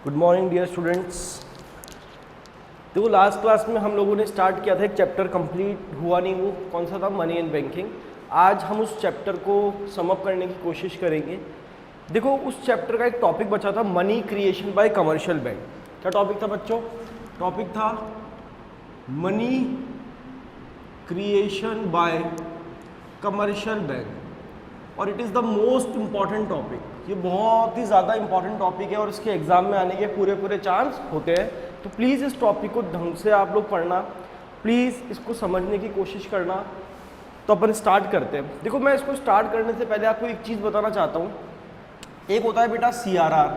Good morning dear students. देखो last class में हम लोगों ने स्टार्ट किया था, एक चैप्टर कंप्लीट हुआ नहीं, वो कौन सा था, मनी एंड बैंकिंग। आज हम उस चैप्टर को समअप करने की कोशिश करेंगे। देखो उस चैप्टर का एक टॉपिक बचा था, money creation by commercial bank. क्या टॉपिक था बच्चों? टॉपिक था money creation by commercial bank और it is the most important topic. ये बहुत ही ज़्यादा इंपॉर्टेंट टॉपिक है और इसके एग्जाम में आने के पूरे चांस होते हैं। तो प्लीज़ इस टॉपिक को ढंग से आप लोग पढ़ना, प्लीज़ इसको समझने की कोशिश करना। तो अपन स्टार्ट करते हैं। देखो मैं इसको स्टार्ट करने से पहले आपको एक चीज़ बताना चाहता हूँ। एक होता है बेटा CRR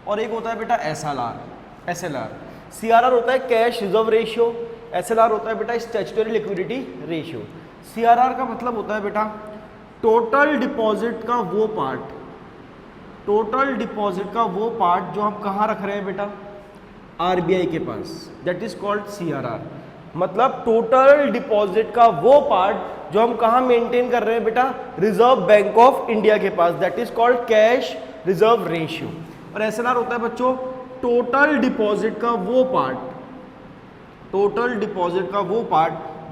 और एक होता है बेटा SLR। CRR होता है कैश रिजर्व रेशियो, SLR होता है बेटा स्टैट्यूटरी लिक्विडिटी रेशियो। CRR का मतलब होता है बेटा टोटल डिपॉजिट का वो पार्ट जो हम कहाँ रख रहे हैं बेटा, RBI के पास, दैट इज कॉल्ड CRR। मतलब टोटल डिपॉजिट का वो पार्ट जो हम कहाँ मेंटेन कर रहे हैं बेटा, रिजर्व बैंक ऑफ इंडिया के पास, that is called cash reserve ratio. और SLR होता है बच्चों टोटल डिपॉजिट का वो पार्ट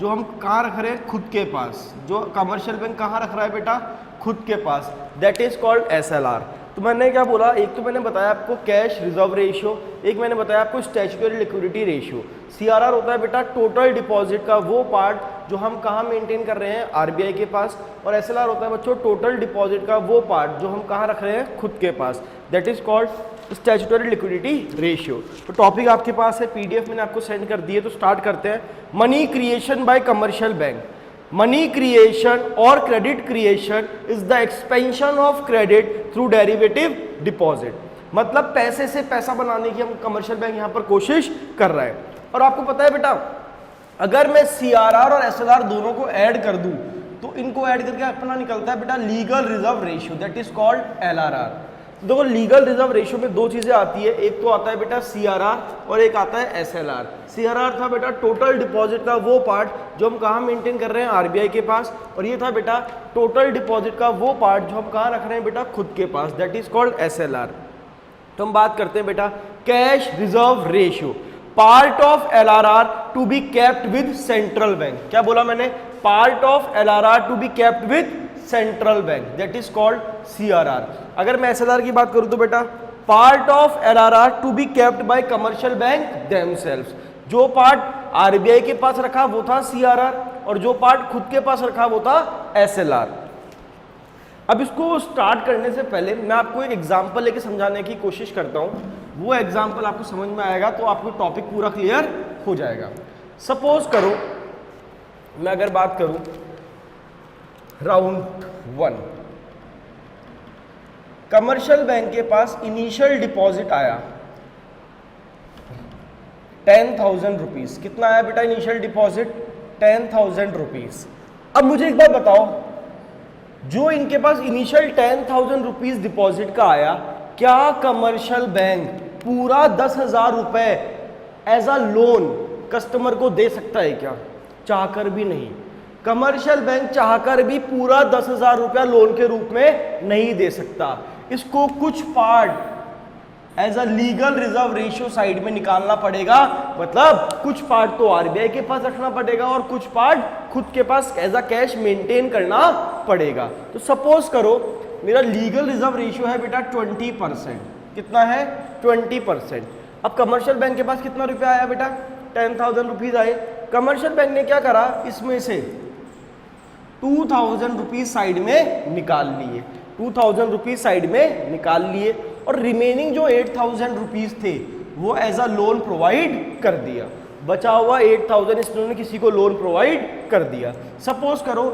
जो हम कहाँ रख रहे हैं, खुद के पास, जो कमर्शियल बैंक कहाँ रख रहा है बेटा, खुद के पास, दैट इज कॉल्ड SLR। तो मैंने क्या बोला, एक तो मैंने बताया आपको कैश रिजर्व रेशियो, एक मैंने बताया आपको स्टैट्यूटरी लिक्विडिटी रेशियो। CRR होता है बेटा टोटल डिपॉजिट का वो पार्ट जो हम कहाँ मेंटेन कर रहे हैं, RBI के पास। और SLR होता है बच्चों टोटल डिपॉजिट का वो पार्ट जो हम कहाँ रख रहे हैं, खुद के पास, that is called statutory liquidity ratio. तो टॉपिक आपके पास है, PDF मैंने आपको सेंड कर दिए। तो स्टार्ट करते हैं। Money creation by commercial bank. Money creation और credit creation is the expansion of credit through derivative deposit. मतलब पैसे से पैसा बनाने की हम कमर्शियल बैंक यहाँ पर कोशिश कर रहा है। और आपको पता है बेटा, अगर मैं CRR और SLR दोनों को ऐड कर दूं तो इनको ऐड करके अपना निकलता है बेटा legal reserve ratio, that is called LRR। देखो लीगल रिजर्व रेशियो में दो चीजें आती है, एक तो आता है बेटा CRR और एक आता है SLR। CRR था बेटा टोटल डिपॉजिट का वो पार्ट जो हम कहाँ मेंटेन कर रहे हैं, RBI के पास, और ये था बेटा टोटल डिपॉजिट का वो पार्ट जो हम कहाँ रख रहे हैं बेटा, खुद के पास, दैट इज कॉल्ड SLR। तो हम बात करते हैं बेटा cash reserve ratio, part of LRR to be kept with central bank. क्या बोला मैंने, part of LRR to be kept with central bank, that is called CRR। अगर मैं SLR की बात करूं तो बेटा part of LRR to be kept by commercial bank themselves. जो पार्ट RBI के पास रखा वो था CRR और जो पार्ट खुद के पास रखा वो था SLR। अब इसको स्टार्ट करने से पहले मैं आपको एक एग्जांपल लेके समझाने की कोशिश करता हूं। वो एग्जांपल आपको समझ में आएगा तो आपको टॉपिक पूरा क्लियर हो जाएगा। सपोज करो मैं अगर बात करूं राउंड 1, कमर्शियल बैंक के पास इनिशियल डिपॉजिट आया 10,000 रुपीज। कितना आया बेटा इनिशियल डिपॉजिट, 10,000 रुपीज। अब मुझे एक बात बताओ, जो इनके पास इनिशियल 10,000 रुपीज डिपॉजिट का आया, क्या कमर्शियल बैंक पूरा 10,000 रुपए एज अ लोन कस्टमर को दे सकता है क्या? चाहकर भी नहीं। कमर्शियल बैंक चाहकर भी पूरा 10,000 रुपया लोन के रूप में नहीं दे सकता। इसको कुछ part as a legal reserve ratio side में निकालना पड़ेगा। मतलब कुछ पार्ट तो RBI के पास रखना पड़ेगा और कुछ पार्ट खुद के पास एज अ कैश मेंटेन करना पड़ेगा। तो सपोज करो मेरा लीगल रिजर्व रेशियो है बेटा 20%। कितना है? 20%। अब कमर्शियल बैंक के पास कितना रुपया आया बेटा, 10,000 रुपीज आए। कमर्शियल बैंक ने क्या करा, इसमें से 2,000 रुपीज साइड में निकाल लिए, 2,000 रुपीज साइड में निकाल लिए और रिमेनिंग जो 8,000 रुपीज थे वो एज अ लोन प्रोवाइड कर दिया। बचा हुआ 8,000 इसने किसी को लोन प्रोवाइड कर दिया। सपोज करो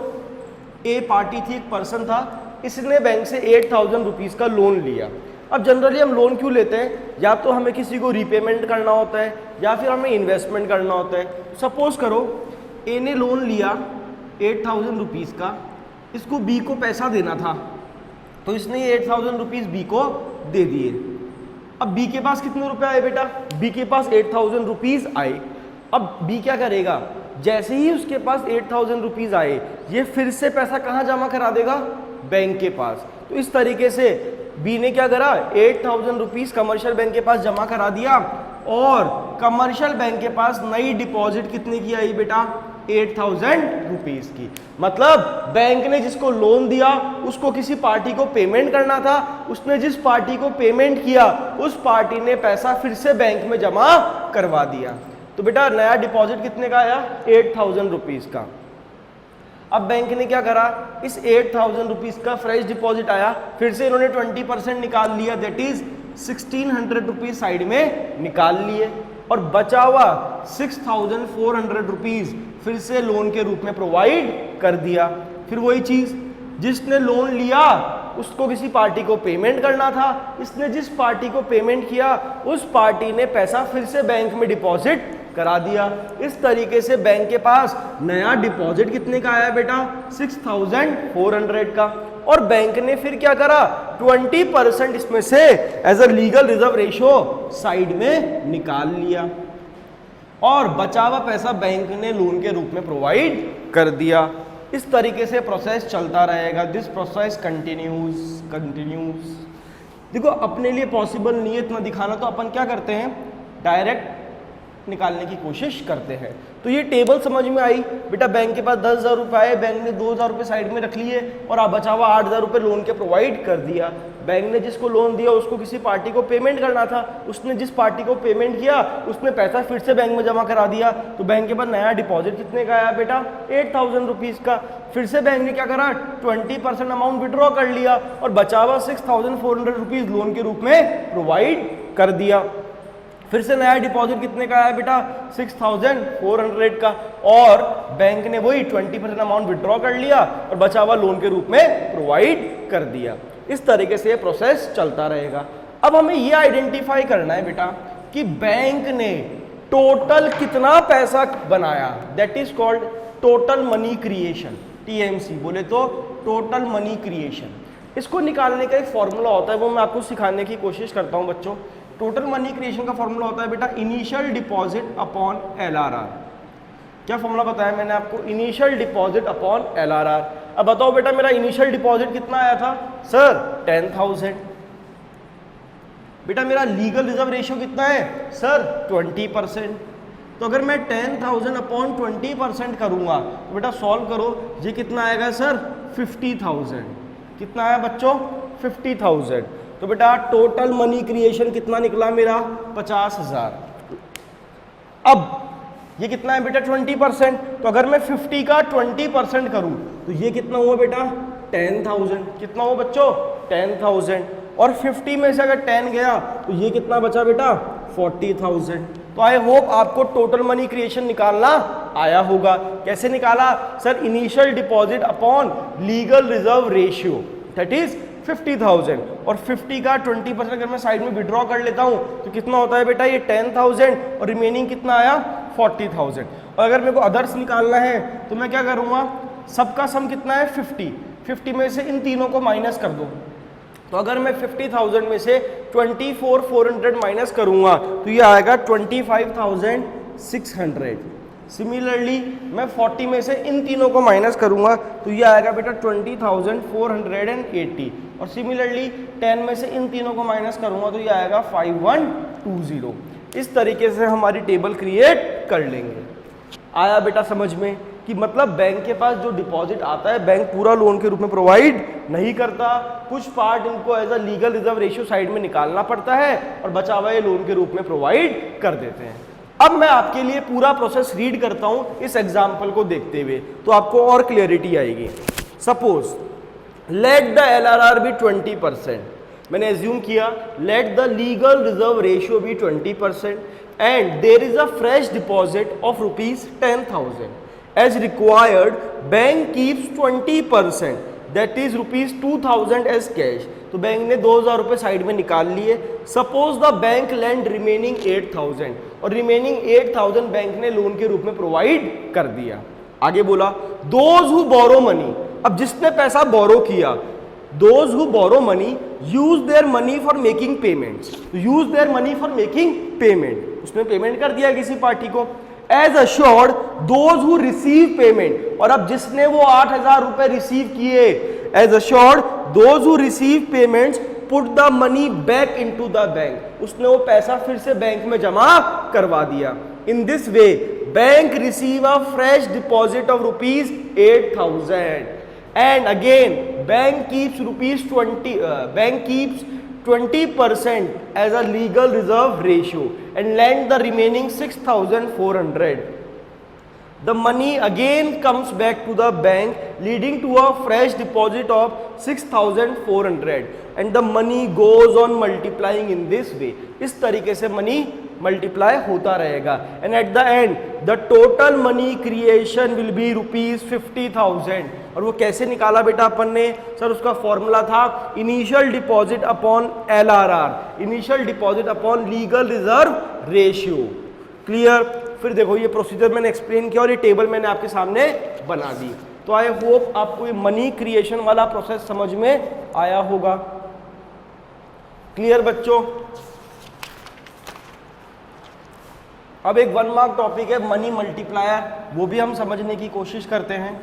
ए पार्टी थी, एक पर्सन था, इसने बैंक से 8,000 रुपीज का लोन लिया। अब जनरली हम लोन क्यों लेते हैं, या तो हमें किसी को रीपेमेंट करना होता है या फिर हमें इन्वेस्टमेंट करना होता है। सपोज करो ए ने लोन लिया 8,000 रुपीज़ का, इसको बी को पैसा देना था तो इसने ये 8,000 रुपीज़ बी को दे दिए। अब बी के पास कितने रुपए आए बेटा, बी के पास 8,000 रुपीज़ आए। अब बी क्या करेगा, जैसे ही उसके पास 8,000 रुपीज़ आए ये फिर से पैसा कहाँ जमा करा देगा, बैंक के पास। तो इस तरीके से बी ने क्या करा, 8,000 रुपीज कमर्शियल बैंक के पास जमा करा दिया और कमर्शियल बैंक के पास नई डिपॉजिट कितने की आई बेटा, 8,000 रुपीज की। मतलब बैंक ने जिसको लोन दिया उसको किसी पार्टी को पेमेंट करना था, उसने जिस पार्टी को पेमेंट किया उस पार्टी ने पैसा फिर से बैंक में जमा करवा दिया। तो बेटा नया डिपॉजिट कितने का आया, 8,000 रुपीज का। अब बैंक ने क्या करा, इस 8,000 रुपीज का फ्रेश डिपॉजिट आया, फिर से इन्होंने 20% निकाल लिया, दैट इज 1,600 रुपीज साइड में निकाल लिए और बचा हुआ 6,400 रुपीज फिर से लोन के रूप में प्रोवाइड कर दिया। फिर वही चीज, जिसने लोन लिया उसको किसी पार्टी को पेमेंट करना था, इसने जिस पार्टी को पेमेंट किया उस पार्टी ने पैसा फिर से बैंक में डिपॉजिट करा दिया। इस तरीके से बैंक के पास नया डिपॉजिट कितने का आया बेटा, 6,400 का। और बैंक ने फिर क्या करा, 20% इसमें से as a legal reserve ratio side में निकाल लिया और बचा हुआ पैसा बैंक ने लोन के रूप में प्रोवाइड कर दिया। इस तरीके से प्रोसेस चलता रहेगा। This process continues. देखो अपने लिए पॉसिबल नहीं है इतना दिखाना, तो अपन क्या करते हैं, डायरेक्ट निकालने की कोशिश करते हैं। तो ये टेबल समझ में आई बेटा, बैंक के पास 10,000 रुपये आए, बैंक ने 2,000 रुपये साइड में रख लिए और अब बचा हुआ 8,000 रुपये लोन के प्रोवाइड कर दिया। बैंक ने जिसको लोन दिया उसको किसी पार्टी को पेमेंट करना था, उसने जिस पार्टी को पेमेंट किया उसने पैसा फिर से बैंक में जमा करा दिया। तो बैंक के पास नया डिपॉजिट कितने का आया बेटा, 8,000 रुपीज़ का। फिर से बैंक ने क्या करा, 20% अमाउंट विड्रॉ कर लिया और बचा हुआ 6,400 रुपीज़ लोन के रूप में प्रोवाइड कर दिया। फिर से नया डिपॉजिट कितने का आया बेटा, 6,400 का और बैंक ने वही 20% अमाउंट विड्रॉ कर लिया और बचा हुआ लोन के रूप में प्रोवाइड कर दिया। इस तरीके से प्रोसेस चलता रहेगा। अब हमें यह आइडेंटिफाई करना है बेटा कि बैंक ने टोटल कितना पैसा बनाया, that is called total money creation, TMC बोले तो टोटल मनी क्रिएशन। इसको निकालने का एक फॉर्मूला होता है, वो मैं आपको सिखाने की कोशिश करता हूं बच्चों। टोटल मनी क्रिएशन का फॉर्मूला होता है बेटा इनिशियल डिपॉजिट अपॉन LRR। क्या फॉर्मूला बताया मैंने आपको, इनिशियल डिपॉजिट अपॉन LRR। अब बताओ बेटा मेरा इनिशियल डिपॉजिट कितना आया था, सर 10,000। बेटा मेरा लीगल रिजर्व रेशियो कितना है, सर 20%। तो अगर मैं 10,000 अपॉन 20% करूंगा तो बेटा सॉल्व करो, ये कितना आएगा सर 50,000। कितना आया बच्चों, 50,000। तो बेटा टोटल मनी क्रिएशन कितना निकला मेरा, 50,000। अब ये कितना है बेटा 20%, तो अगर मैं 50 का 20% करूं तो ये कितना हुआ बेटा 10,000। कितना हुआ बच्चों 10,000 और 50 में से अगर 10 गया तो ये कितना बचा बेटा 40,000। तो आई होप आपको टोटल मनी क्रिएशन निकालना आया होगा। कैसे निकाला sir, initial deposit upon legal reserve ratio that is 50,000 और 50 का 20% अगर मैं साइड में विड्रॉ कर लेता हूं तो कितना होता है बेटा ये 10,000 और रिमेनिंग कितना आया 40,000। और अगर मेरे को अदर्स निकालना है तो मैं क्या करूंगा, सबका सम कितना है 50 में से इन तीनों को माइनस कर दो। तो अगर मैं 50,000 में से 24,400 माइनस करूंगा तो ये आएगा 25,600। सिमिलरली मैं 40 में से इन तीनों को माइनस करूंगा तो ये आएगा बेटा 20,480 और सिमिलरली 10 में से इन तीनों को माइनस करूंगा तो ये आएगा 5120। इस तरीके से हमारी टेबल क्रिएट कर लेंगे। आया बेटा समझ में कि मतलब बैंक के पास जो डिपॉजिट आता है बैंक पूरा लोन के रूप में प्रोवाइड नहीं करता, कुछ पार्ट इनको as a legal reserve ratio side में निकालना पड़ता है और बचा हुआ ये लोन के रूप में प्रोवाइड कर देते हैं। अब मैं आपके लिए पूरा प्रोसेस रीड करता हूं इस एग्जाम्पल को देखते हुए तो आपको और क्लियरिटी आएगी। Suppose let the LRR be 20%, मैंने एज्यूम किया let the legal reserve ratio be 20% and there is a fresh deposit of ₹10,000 as required, bank keeps 20% that is ₹2,000 as cash. तो बैंक ने 2,000 रुपये साइड में निकाल लिए। Suppose the bank lend remaining 8,000 और remaining 8,000 bank ने loan के रूप में प्रोवाइड कर दिया। आगे बोला दोज हु बोरो मनी, अब जिसने पैसा बोरो किया, those who borrow money use their money for making payments, use their money for making payment, उसने पेमेंट कर दिया किसी पार्टी को। As assured those who receive payment, और अब जिसने वो 8,000 रुपए रिसीव किए, as assured those who receive payments put the money back into the bank, उसने वो पैसा फिर से बैंक में जमा करवा दिया। In this way bank receive a fresh deposit of ₹8,000 and again bank keeps ₹20% as a legal reserve ratio and lend the remaining 6,400. The money again comes back to the bank, leading to a fresh deposit of 6,400 and the money goes on multiplying in this way. इस तरीके से money multiply होता रहेगा and at the end the total money creation will be ₹50,000. और वो कैसे निकाला बेटा अपन ने? सर उसका फॉर्मूला था initial deposit upon LRR, initial deposit upon legal reserve ratio. Clear? फिर देखो ये प्रोसीजर मैंने एक्सप्लेन किया और ये टेबल मैंने आपके सामने बना दी। तो आई होप आपको ये मनी क्रिएशन वाला प्रोसेस समझ में आया होगा। क्लियर बच्चों? अब एक 1 मार्क टॉपिक है मनी मल्टीप्लायर, वो भी हम समझने की कोशिश करते हैं।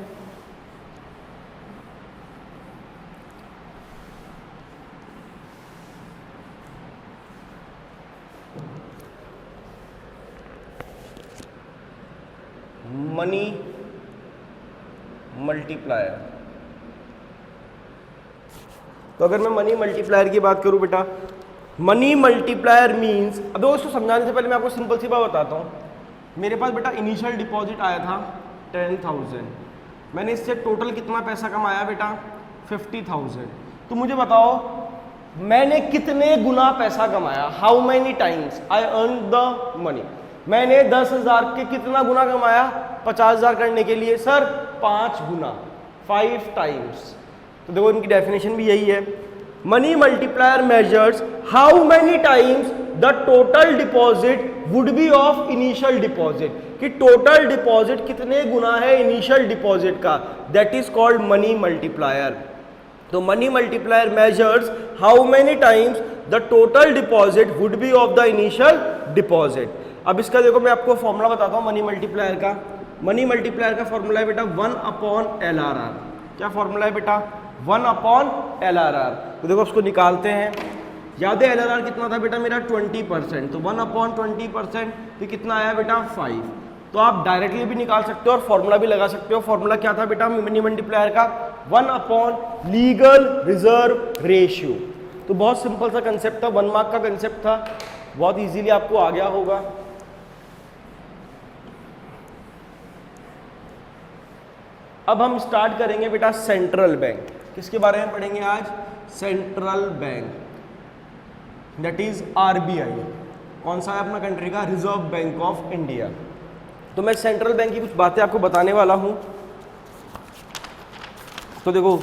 मनी मल्टीप्लायर, तो अगर मैं मनी मल्टीप्लायर की बात करूं बेटा, मनी मल्टीप्लायर मींस, अब दोस्तों समझाने से पहले मैं आपको सिंपल सी बात बताता हूं। मेरे पास बेटा इनिशियल डिपॉजिट आया था 10,000, मैंने इससे टोटल कितना पैसा कमाया बेटा? 50,000। तो मुझे बताओ मैंने कितने गुना पैसा कमाया? How many times I earn the money? मैंने 10,000 के कितना गुना कमाया 50,000 करने के लिए? सर 5 गुना, 5 टाइम्स। तो देखो इनकी डेफिनेशन भी यही है। Money multiplier measures how many times the total deposit would be of initial deposit, कि टोटल डिपॉजिट कितने गुना है इनिशियल डिपॉजिट का, that is called money multiplier. तो money multiplier measures how many times the total deposit would be of the initial deposit. अब इसका देखो मैं आपको फॉर्मूला बताता हूँ मनी मल्टीप्लायर का। मनी मल्टीप्लायर का फॉर्मूला है बेटा 1/LRR। क्या फॉर्मूला है बेटा? 1/LRR। तो देखो उसको निकालते हैं। याद है LRR कितना था बेटा मेरा? 20%। तो 1/20%, तो कितना आया बेटा? 5। तो आप डायरेक्टली भी निकाल सकते हो और फॉर्मूला भी लगा सकते हो। फॉर्मूला क्या था बेटा मनी मल्टीप्लायर का? 1/लीगल रिजर्व रेशियो। तो बहुत सिंपल सा कंसेप्ट था, 1 मार्क का कंसेप्ट था, बहुत इजीली आपको आ गया होगा। अब हम स्टार्ट करेंगे बेटा सेंट्रल बैंक। किसके बारे में पढ़ेंगे आज? Central bank, that is RBI। कौन सा है अपना कंट्री का? Reserve Bank of India. तो मैं सेंट्रल बैंक की कुछ बातें आपको बताने वाला हूं। तो देखो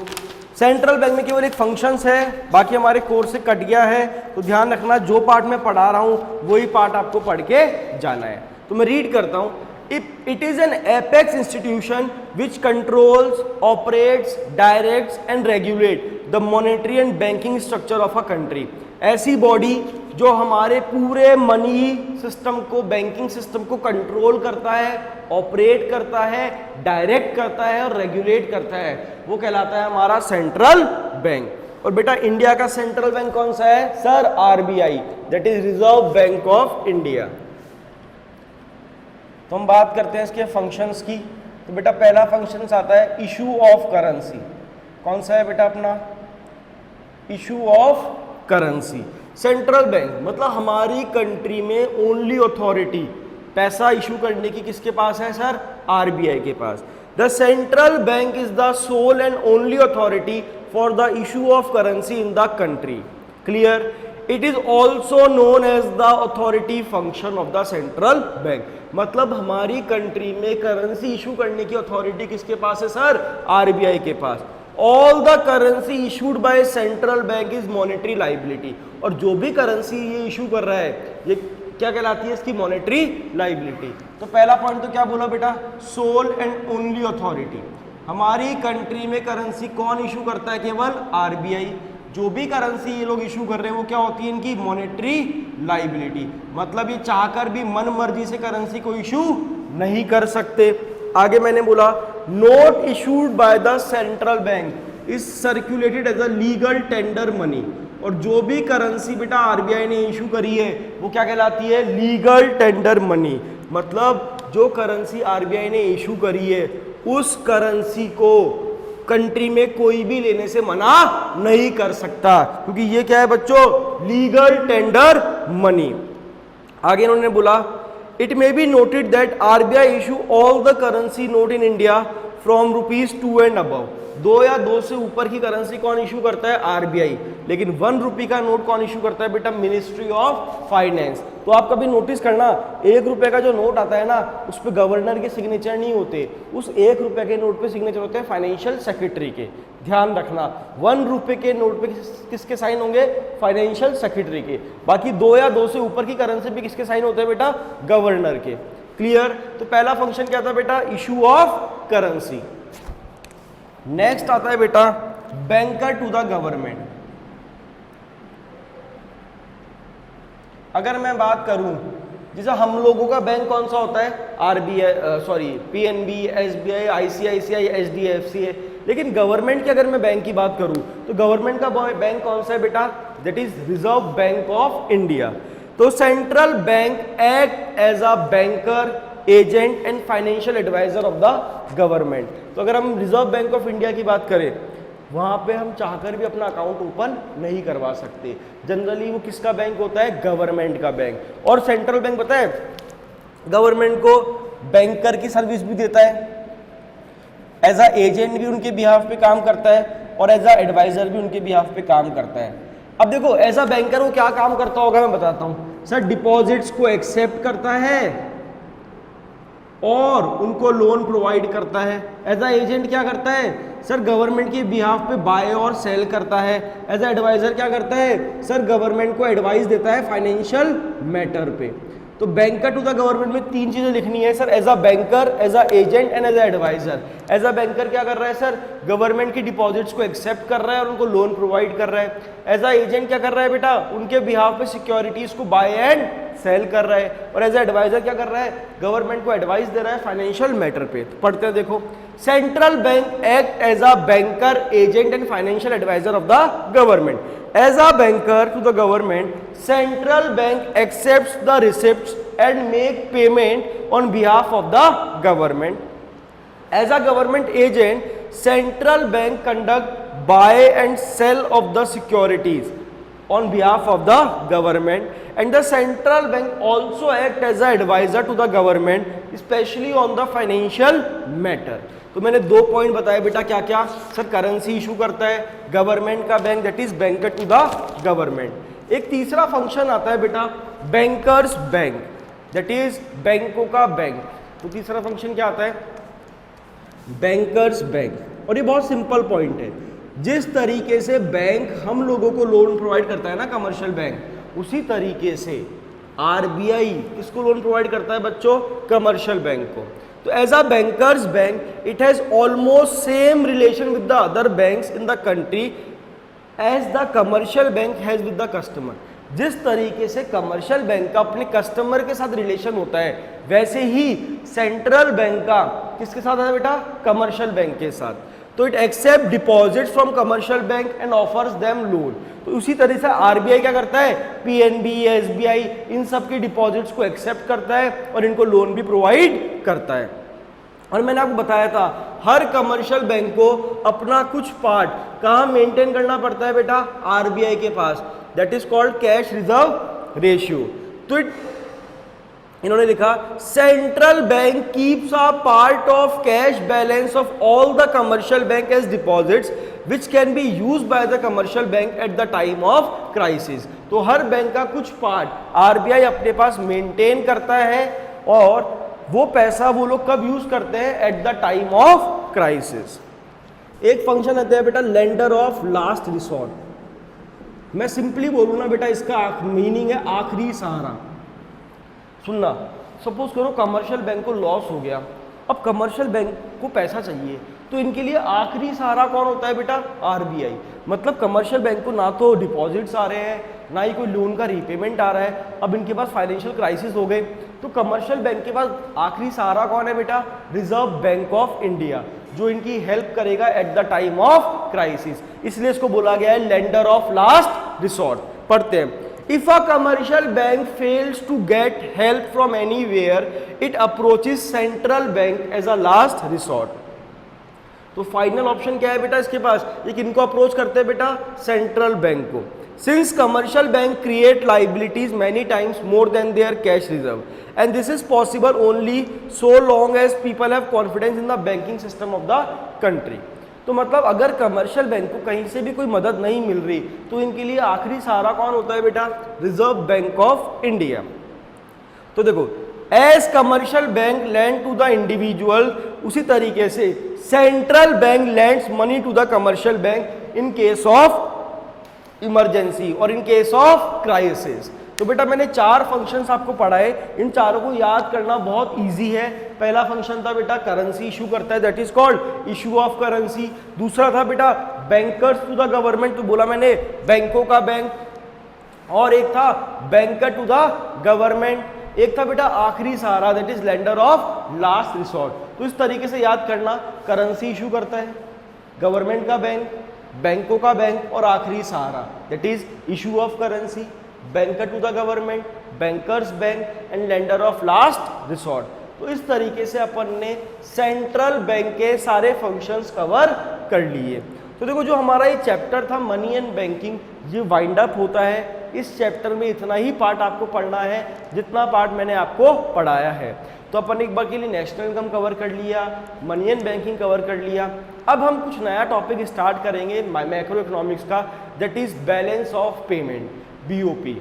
सेंट्रल बैंक में केवल एक फंक्शंस है, बाकी हमारे कोर्स से कट गया है। तो ध्यान रखना जो पार्ट मैं पढ़ा रहा हूं वही पार्ट आपको पढ़ के जाना है। तो मैं रीड करता हूं। It is an apex institution which controls, operates, directs and regulates the monetary and banking structure of a country। ऐसी बॉडी जो हमारे पूरे मनी सिस्टम को, बैंकिंग सिस्टम को कंट्रोल करता है, ऑपरेट करता है, डायरेक्ट करता है और रेगुलेट करता है, वो कहलाता है हमारा सेंट्रल बैंक। और बेटा इंडिया का सेंट्रल बैंक कौन सा है? Sir RBI, that is Reserve Bank of India. तो हम बात करते हैं इसके फंक्शंस की। तो बेटा पहला फंक्शंस आता है इशू ऑफ करेंसी। कौन सा है बेटा अपना? Issue of currency. Central bank मतलब हमारी कंट्री में ओनली अथॉरिटी पैसा इशू करने की किसके पास है? सर RBI के पास। The central bank is the sole and only authority for the issue of currency in the country. Clear? It is also known as the authority function of the central bank. मतलब हमारी country में currency issue करने की authority किसके पास है? Sir RBI के पास। All the currency issued by central bank is monetary liability. और जो भी करेंसी ये इशू कर रहा है ये क्या कहलाती है? इसकी मॉनेटरी लाइबिलिटी। तो पहला पॉइंट तो क्या बोला बेटा? Sole and only authority. हमारी कंट्री में करेंसी कौन इशू करता है? केवल RBI। जो भी करेंसी ये लोग इशू कर रहे हैं वो क्या होती है? इनकी मॉनेटरी लाइबिलिटी। मतलब ये चाहकर भी मन मर्जी से करेंसी को इशू नहीं कर सकते। आगे मैंने बोला note issued by the central bank is circulated as a legal tender money. और जो भी करेंसी बेटा आरबीआई ने इशू करी है वो क्या कहलाती है, लीगल टेंडर मनी। मतलब जो करेंसी आरबीआई ने इशू करी है उस करेंसी को कंट्री में कोई भी लेने से मना नहीं कर सकता, क्योंकि ये क्या है बच्चों, लीगल टेंडर मनी। आगे इन्होंने बोला it may be noted that RBI issue all the currency note in India from ₹2 and above. 2 या 2 से ऊपर की करेंसी कौन इशू करता है, आरबीआई। लेकिन ₹1 का नोट कौन इशू करता है बेटा, मिनिस्ट्री ऑफ फाइनेंस। तो आप कभी नोटिस करना, ₹1 का जो नोट आता है ना उस पर गवर्नर के सिग्नेचर नहीं होते, उस ₹1 के नोट पे सिग्नेचर होते हैं फाइनेंशियल सेक्रेटरी के। ध्यान रखना, ₹1 के नोट पे किसके साइन होंगे, फाइनेंशियल सेक्रेटरी के। बाकी 2 या 2 से ऊपर की करेंसी पे किसके साइन होते हैं बेटा, गवर्नर के। क्लियर। तो पहला फंक्शन क्या था बेटा, इशू ऑफ करेंसी। नेक्स्ट आता है बेटा बैंकर टू द गवर्नमेंट। अगर मैं बात करूं, जैसे हम लोगों का बैंक कौन सा होता है, RBI, PNB, SBI, ICICI, HDFC है। लेकिन गवर्नमेंट की अगर मैं बैंक की बात करूं तो गवर्नमेंट का बैंक कौन सा है बेटा, that is Reserve Bank of India. तो central bank act as a banker, agent and financial adviser of the government. तो अगर हम रिजर्व बैंक ऑफ इंडिया की बात करें, वहां पे हम चाहकर भी अपना अकाउंट ओपन नहीं करवा सकते। जनरली वो किसका बैंक होता है, गवर्नमेंट का बैंक। और सेंट्रल बैंक पता है गवर्नमेंट को बैंकर की सर्विस भी देता है, एज अ एजेंट भी उनके बिहाफ पे काम करता है और एज अ एडवाइजर भी उनके बिहाफ पे काम करता है। अब देखो एज अ बैंकर वो क्या काम करता होगा, मैं बताता हूं सर। डिपॉजिट्स को एक्सेप्ट करता है और उनको लोन प्रोवाइड करता है। एज अ एजेंट क्या करता है सर, गवर्नमेंट के बिहाफ पे बाय और सेल करता है। एज अ एडवाइजर क्या करता है सर, गवर्नमेंट को एडवाइस देता है फाइनेंशियल मैटर पे। तो बैंकर टू द गवर्नमेंट में 3 चीजें लिखनी है sir, as a banker, as a agent and as a adviser. As a banker क्या कर रहा है सर, गवर्नमेंट की डिपॉजिट्स को एक्सेप्ट कर रहा है और उनको लोन प्रोवाइड कर रहा है। एज अ एजेंट क्या कर रहा है बेटा, उनके बिहाफ पे सिक्योरिटीज को बाय एंड सेल कर रहा है। और एज अ एडवाइजर क्या कर रहा है, गवर्नमेंट को एडवाइस दे रहा है फाइनेंशियल मैटर पे। तो पढ़ते हैं देखो, central bank act as a banker, agent and financial adviser of the government. As a banker to the government, central bank accepts the receipts and make payment on behalf of the government. As a government agent, central bank conduct buy and sell of the securities on behalf of the government, and the central bank also act as an advisor to the government, especially on the financial matter. तो मैंने 2 point बताए बेटा, क्या क्या sir, currency issue करता है government का bank, that is banker to the government. एक तीसरा फंक्शन आता है बेटा बैंकर्स बैंक, दैट इज बैंकों का बैंक। तो तीसरा फंक्शन क्या आता है, बैंकर्स बैंक। और ये बहुत सिंपल पॉइंट है, जिस तरीके से बैंक हम लोगों को लोन प्रोवाइड करता है ना कमर्शियल बैंक, उसी तरीके से आरबीआई किसको लोन प्रोवाइड करता है बच्चों, कमर्शियल बैंक को। तो as a bankers bank it has almost same relation with the other banks in the country as the commercial bank has with the customer. जिस तरीके से कमर्शियल बैंक का अपने कस्टमर के साथ रिलेशन होता है, वैसे ही सेंट्रल बैंक का किसके साथ है बेटा, कमर्शियल बैंक के साथ। तो it accept deposits from commercial bank and offers them loan. तो उसी तरह से आरबीआई क्या करता है, पीएनबी, एसबीआई, इन सब की डिपॉजिट्स को एक्सेप्ट करता है और इनको लोन भी प्रोवाइड करता है। और मैंने आपको बताया था हर कमर्शियल बैंक को अपना कुछ पार्ट कहाँ मेंटेन करना पड़ता है बेटा, आरबीआई के पास, that is called cash reserve ratio. तो इन्होंने लिखा central bank keeps a part of cash balance of all the commercial bank as deposits which can be use by the commercial bank at the time of crisis. तो हर bank का कुछ part RBI अपने पास maintain करता है और वो पैसा वो लोग कब यूज करते हैं, eight the time of crisis. एक फंक्शन आता है बेटा लेंडर ऑफ लास्ट रिसोर्ट। मैं सिंपली बोलूँ ना बेटा, इसका मीनिंग है आखिरी सहारा। सुनना, सपोज करो कमर्शियल बैंक को लॉस हो गया, अब कमर्शियल बैंक को पैसा चाहिए, तो इनके लिए आखिरी सहारा कौन होता है बेटा, आरबीआई। मतलब कमर्शियल बैंक को ना तो डिपॉजिट्स आ रहे हैं, ना ही कोई लोन का रीपेमेंट आ रहा है, अब इनके पास फाइनेंशियल क्राइसिस हो गए, तो कमर्शियल बैंक के पास आखिरी सहारा कौन है बेटा, रिजर्व बैंक ऑफ इंडिया, जो इनकी हेल्प करेगा eight the time of crisis. इसलिए इसको बोला गया है लेंडर ऑफ लास्ट रिसोर्ट। पढ़ते हैं, if a commercial bank fails to get help from anywhere it approaches central bank as a last resort. तो फाइनल ऑप्शन क्या है बेटा इसके पास, ये किनको अप्रोच करते हैं बेटा, सेंट्रल बैंक को। Since commercial bank create liabilities many times more than their cash reserve and this is possible only so long as people have confidence in the banking system of the country. तो मतलब अगर commercial bank को कहीं से भी कोई मदद नहीं मिल रही तो इनके लिए आखिरी सहारा कौन होता है बेटा, रिजर्व बैंक ऑफ इंडिया। तो देखो, as commercial bank lend to the individual, उसी तरीके से central bank lends money to the commercial bank in case of emergency और इन केस ऑफ क्राइसिस। तो बेटा मैंने 4 फंक्शंस आपको पढ़ाए, इन चारों को याद करना बहुत इजी है। पहला फंक्शन था बेटा करेंसी इशू करता है, that is called issue of currency. दूसरा था बेटा बैंकर्स टू द गवर्नमेंट, तो बोला मैंने बैंकों का बैंक, और एक था बैंकर टू द गवर्नमेंट, एक था बेटा आखिरी सहारा that is lender of last resort. तो इस तरीके से याद करना, करेंसी इशू करता है, गवर्नमेंट का बैंक, बैंकों का बैंक और आखिरी सहारा that is issue of currency, banker to the government, bankers bank and lender of last resort. तो इस तरीके से अपन ने सेंट्रल बैंक के सारे फंक्शंस कवर कर लिए। तो देखो, जो हमारा ये चैप्टर था मनी एंड बैंकिंग, ये वाइंड अप होता है। इस चैप्टर में इतना ही पार्ट आपको पढ़ना है जितना पार्ट मैंने आपको पढ़ाया है। तो अपन एक बार के लिए नेशनल इनकम कवर कर लिया, मनी एंड बैंकिंग कवर कर लिया। अब हम कुछ नया टॉपिक स्टार्ट करेंगे मैक्रो इकोनॉमिक्स का, that is balance of payment, BOP,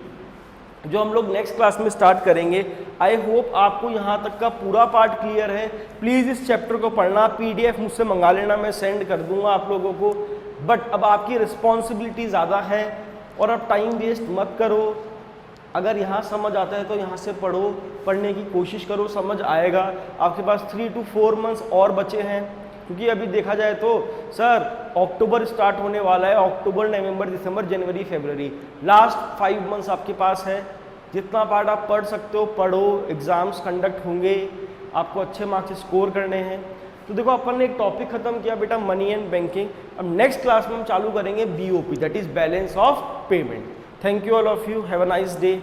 जो हम लोग नेक्स्ट क्लास में स्टार्ट करेंगे। आई होप आपको यहाँ तक का पूरा पार्ट क्लियर है। प्लीज़ इस चैप्टर को पढ़ना, पीडीएफ मुझसे मंगा लेना, मैं सेंड कर दूंगा आप लोगों को। बट अब आपकी रिस्पॉन्सिबिलिटी ज़्यादा है और अब टाइम वेस्ट मत करो। अगर यहाँ समझ आता है तो यहाँ से पढ़ो, पढ़ने की कोशिश करो, समझ आएगा। आपके पास 3 to 4 मंथ्स और बचे हैं, क्योंकि अभी देखा जाए तो सर अक्टूबर स्टार्ट होने वाला है, अक्टूबर, नवंबर, दिसंबर, जनवरी, फरवरी, लास्ट 5 मंथ्स आपके पास है। जितना पार्ट आप पढ़ सकते हो पढ़ो, एग्जाम्स कंडक्ट होंगे, आपको अच्छे मार्क्स स्कोर करने हैं। तो देखो, अपन ने एक टॉपिक खत्म किया बेटा मनी एंड बैंकिंग। अब नेक्स्ट क्लास में हम चालू करेंगे BOP, that is balance of payment. Thank you all of you, have a nice day.